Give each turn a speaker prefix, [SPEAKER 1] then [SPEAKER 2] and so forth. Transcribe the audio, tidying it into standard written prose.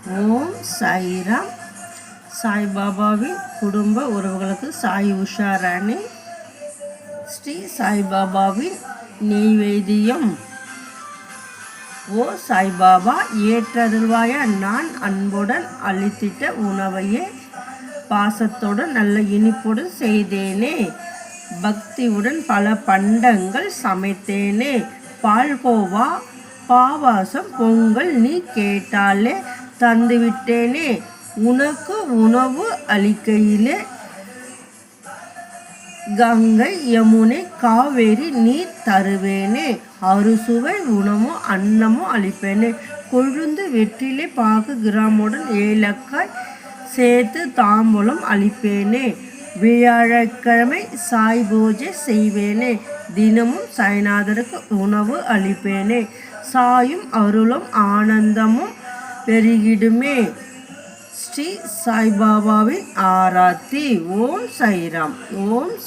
[SPEAKER 1] ஓம் சாய்ராம். சாய்பாபாவின் குடும்ப உறவுகளுக்கு சாய் உஷாராணி. ஸ்ரீ சாய்பாபாவின் நெய்வேதியம். ஓ சாய்பாபா, ஏற்றருள்வாய. நான் அன்புடன் அளித்திட்ட உணவையே பாசத்துடன் நல்ல இனிப்புடன் செய்தேனே. பக்தியுடன் பல பண்டங்கள் சமைத்தேனே. பால்கோவா, பாவாசம், பொங்கல் நீ கேட்டாலே தந்துவிட்டேனே. உனக்கு உணவு அளிக்கையிலே கங்கை, யமுனை, காவேரி நீர் தருவேனே. அறுசுவை உணவும் அன்னமும் அளிப்பேனே. கொழுந்து, வெற்றிலை பாகு, கிராமுடன் ஏலக்காய் சேர்த்து தாம்பூலம் அளிப்பேனே. வியாழக்கிழமை சாய் பூஜை செய்வேனே. தினமும் சாய்நாதருக்கு உணவு அளிப்பேனே. சாயும் அருளும் ஆனந்தமும் பெருகிடுமே. ஸ்ரீ சாய்பாபாவின் ஆராத்தி. ஓம் சாய்ராம். ஓம்